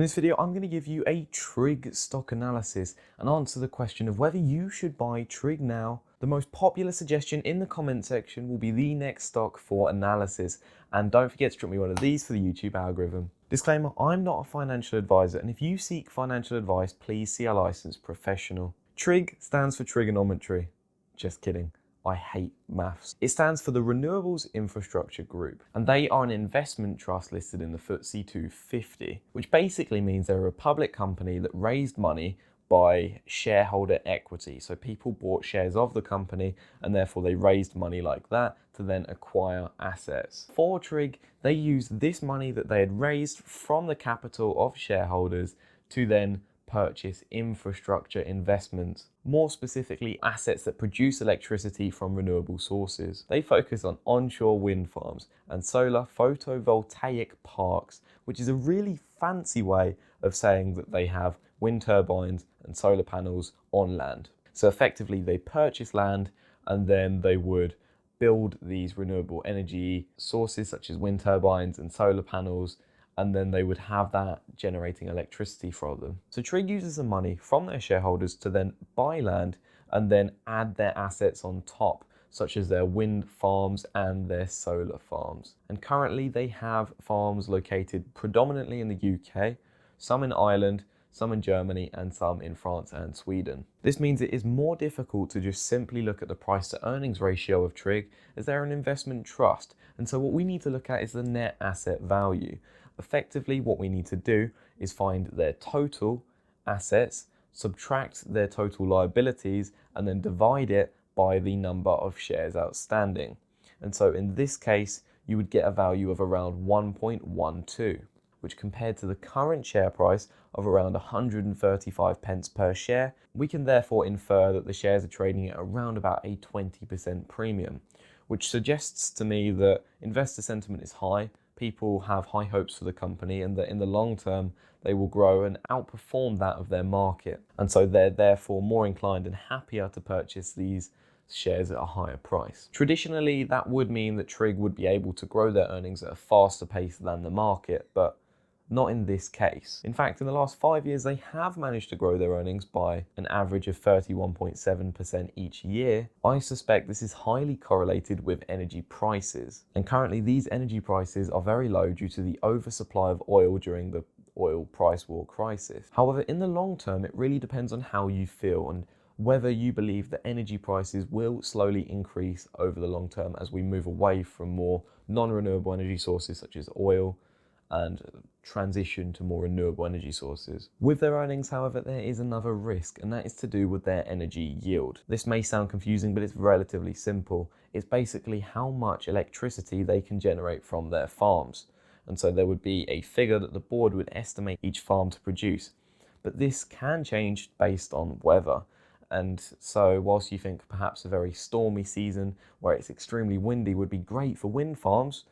In this video, I'm going to give you a Trig stock analysis and answer the question of whether you should buy Trig now. The most popular suggestion in the comment section will be the next stock for analysis. And don't forget to drop me one of these for the YouTube algorithm. Disclaimer, I'm not a financial advisor, and if you seek financial advice, please see a licensed professional. Trig stands for trigonometry. Just kidding. I hate maths. It stands for the Renewables Infrastructure Group, and they are an investment trust listed in the FTSE 250, which basically means they're a public company that raised money by shareholder equity. So people bought shares of the company and therefore they raised money like that to then acquire assets. For Trig, they used this money that they had raised from the capital of shareholders to then purchase infrastructure investments, more specifically assets that produce electricity from renewable sources. They focus on onshore wind farms and solar photovoltaic parks, which is a really fancy way of saying that they have wind turbines and solar panels on land. So effectively they purchase land and then they would build these renewable energy sources such as wind turbines and solar panels, and then they would have that generating electricity for them. So Trig uses the money from their shareholders to then buy land and then add their assets on top, such as their wind farms and their solar farms. And currently they have farms located predominantly in the UK, some in Ireland, some in Germany, and some in France and Sweden. This means it is more difficult to just simply look at the price to earnings ratio of Trig, as they're an investment trust. And so what we need to look at is the net asset value. Effectively, what we need to do is find their total assets, subtract their total liabilities, and then divide it by the number of shares outstanding. And so in this case, you would get a value of around 1.12, which compared to the current share price of around 135 pence per share, we can therefore infer that the shares are trading at around about a 20% premium, which suggests to me that investor sentiment is high. People have high hopes for the company and that in the long term they will grow and outperform that of their market. And so they're therefore more inclined and happier to purchase these shares at a higher price. Traditionally, that would mean that Trig would be able to grow their earnings at a faster pace than the market, but not in this case. In fact, in the last 5 years, they have managed to grow their earnings by an average of 31.7% each year. I suspect this is highly correlated with energy prices. And currently, these energy prices are very low due to the oversupply of oil during the oil price war crisis. However, in the long term, it really depends on how you feel and whether you believe that energy prices will slowly increase over the long term as we move away from more non-renewable energy sources such as oil and transition to more renewable energy sources. With their earnings, however, there is another risk, and that is to do with their energy yield. This may sound confusing, but it's relatively simple. It's basically how much electricity they can generate from their farms. And so there would be a figure that the board would estimate each farm to produce. But this can change based on weather. And so whilst you think perhaps a very stormy season where it's extremely windy would be great for wind farms,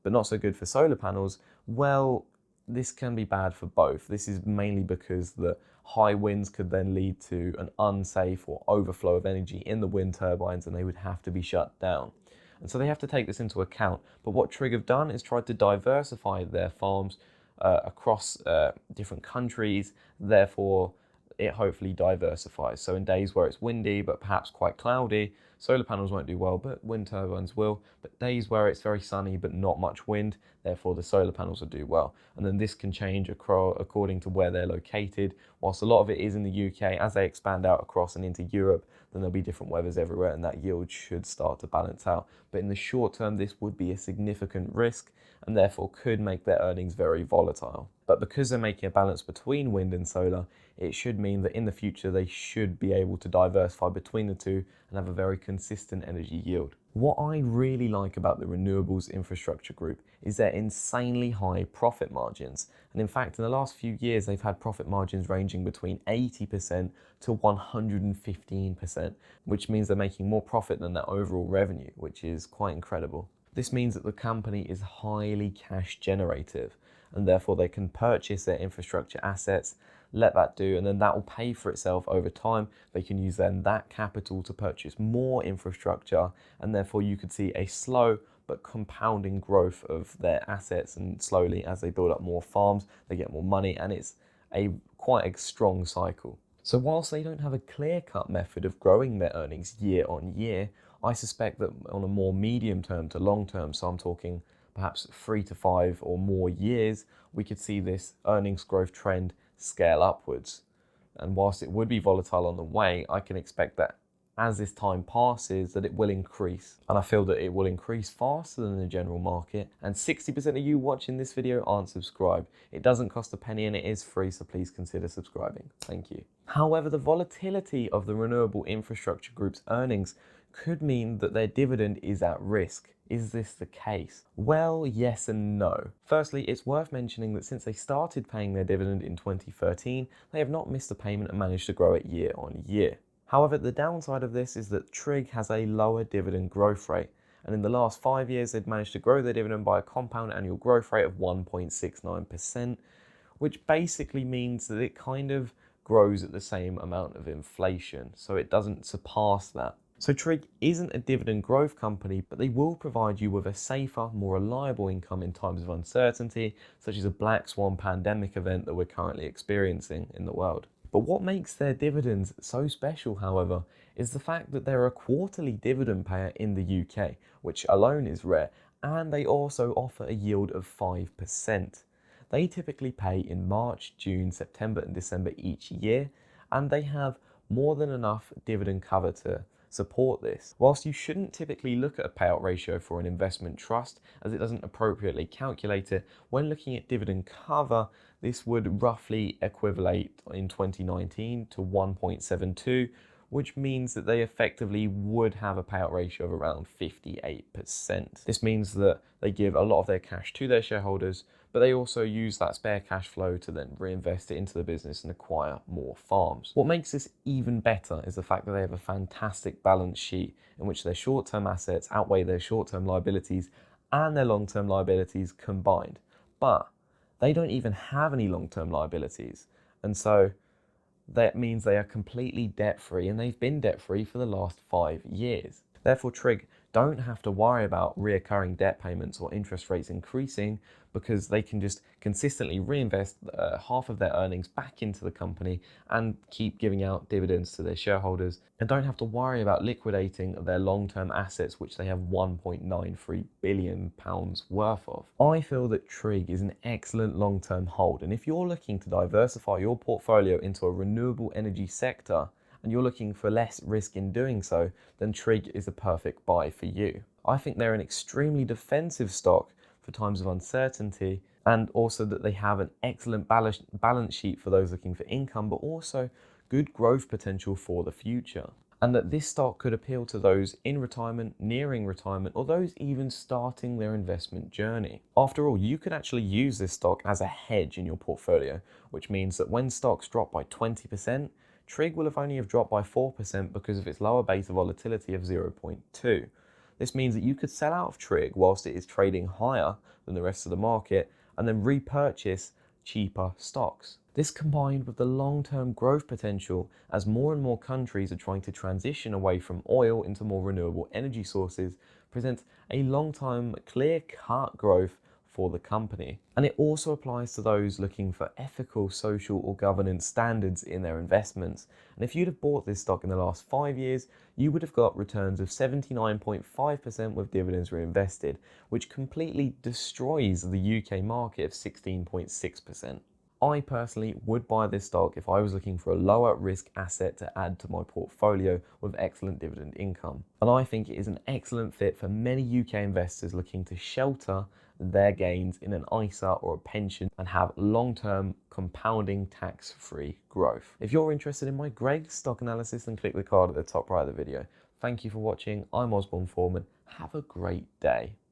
but not so good for solar panels, well, this can be bad for both. This is mainly because the high winds could then lead to an unsafe or overflow of energy in the wind turbines and they would have to be shut down. And so they have to take this into account. But what Trig have done is tried to diversify their farms across different countries, therefore it hopefully diversifies. So in days where it's windy but perhaps quite cloudy, solar panels won't do well, but wind turbines will. But days where it's very sunny but not much wind, therefore the solar panels will do well. And then this can change according to where they're located. Whilst a lot of it is in the UK, as they expand out across and into Europe, then there'll be different weathers everywhere and that yield should start to balance out. But in the short term, this would be a significant risk and therefore could make their earnings very volatile. But because they're making a balance between wind and solar, it should mean that in the future they should be able to diversify between the two and have a very consistent energy yield. What I really like about the Renewables Infrastructure Group is their insanely high profit margins. And in fact, in the last few years, they've had profit margins ranging between 80% to 115%, which means they're making more profit than their overall revenue, which is quite incredible. This means that the company is highly cash generative and therefore they can purchase their infrastructure assets, let that do, and then that will pay for itself over time. They can use then that capital to purchase more infrastructure and therefore you could see a slow but compounding growth of their assets, and slowly as they build up more farms, they get more money, and it's quite a strong cycle. So whilst they don't have a clear-cut method of growing their earnings year on year, I suspect that on a more medium term to long term, so I'm talking perhaps 3 to 5 or more years, we could see this earnings growth trend scale upwards. And whilst it would be volatile on the way, I can expect that as this time passes, that it will increase. And I feel that it will increase faster than the general market. And 60% of you watching this video aren't subscribed. It doesn't cost a penny and it is free, so please consider subscribing. Thank you. However, the volatility of the renewable infrastructure group's earnings could mean that their dividend is at risk. Is this the case? Well, yes and no. Firstly, it's worth mentioning that since they started paying their dividend in 2013, they have not missed a payment and managed to grow it year on year. However, the downside of this is that Trig has a lower dividend growth rate, and in the last 5 years they've managed to grow their dividend by a compound annual growth rate of 1.69%, which basically means that it kind of grows at the same amount of inflation, so it doesn't surpass that. So Trig isn't a dividend growth company, but they will provide you with a safer, more reliable income in times of uncertainty, such as a black swan pandemic event that we're currently experiencing in the world. But what makes their dividends so special, however, is the fact that they're a quarterly dividend payer in the UK, which alone is rare, and they also offer a yield of 5%. They typically pay in March, June, September and December each year, and they have more than enough dividend cover to support this. Whilst you shouldn't typically look at a payout ratio for an investment trust, as it doesn't appropriately calculate it, when looking at dividend cover, this would roughly equivalent in 2019 to 1.72, which means that they effectively would have a payout ratio of around 58%. This means that they give a lot of their cash to their shareholders, but they also use that spare cash flow to then reinvest it into the business and acquire more farms. What makes this even better is the fact that they have a fantastic balance sheet in which their short-term assets outweigh their short-term liabilities and their long-term liabilities combined. But they don't even have any long-term liabilities, and so that means they are completely debt-free, and they've been debt-free for the last 5 years. Therefore, Trig don't have to worry about reoccurring debt payments or interest rates increasing, because they can just consistently reinvest half of their earnings back into the company and keep giving out dividends to their shareholders, and don't have to worry about liquidating their long-term assets, which they have £1.93 billion worth of. I feel that Trig is an excellent long-term hold, and if you're looking to diversify your portfolio into a renewable energy sector, and you're looking for less risk in doing so, then Trig is a perfect buy for you. I think they're an extremely defensive stock for times of uncertainty, and also that they have an excellent balance sheet for those looking for income, but also good growth potential for the future. And that this stock could appeal to those in retirement, nearing retirement, or those even starting their investment journey. After all, you could actually use this stock as a hedge in your portfolio, which means that when stocks drop by 20%, Trig will only have dropped by 4% because of its lower beta volatility of 0.2. This means that you could sell out of Trig whilst it is trading higher than the rest of the market, and then repurchase cheaper stocks. This, combined with the long-term growth potential as more and more countries are trying to transition away from oil into more renewable energy sources, presents a long-term clear-cut growth for the company. And it also applies to those looking for ethical, social or governance standards in their investments. And if you'd have bought this stock in the last 5 years, you would have got returns of 79.5% with dividends reinvested, which completely destroys the UK market of 16.6%. I personally would buy this stock if I was looking for a lower risk asset to add to my portfolio with excellent dividend income. And I think it is an excellent fit for many UK investors looking to shelter their gains in an ISA or a pension and have long-term compounding tax-free growth. If you're interested in my Greg stock analysis, then click the card at the top right of the video. Thank you for watching. I'm Osborne Foreman. Have a great day.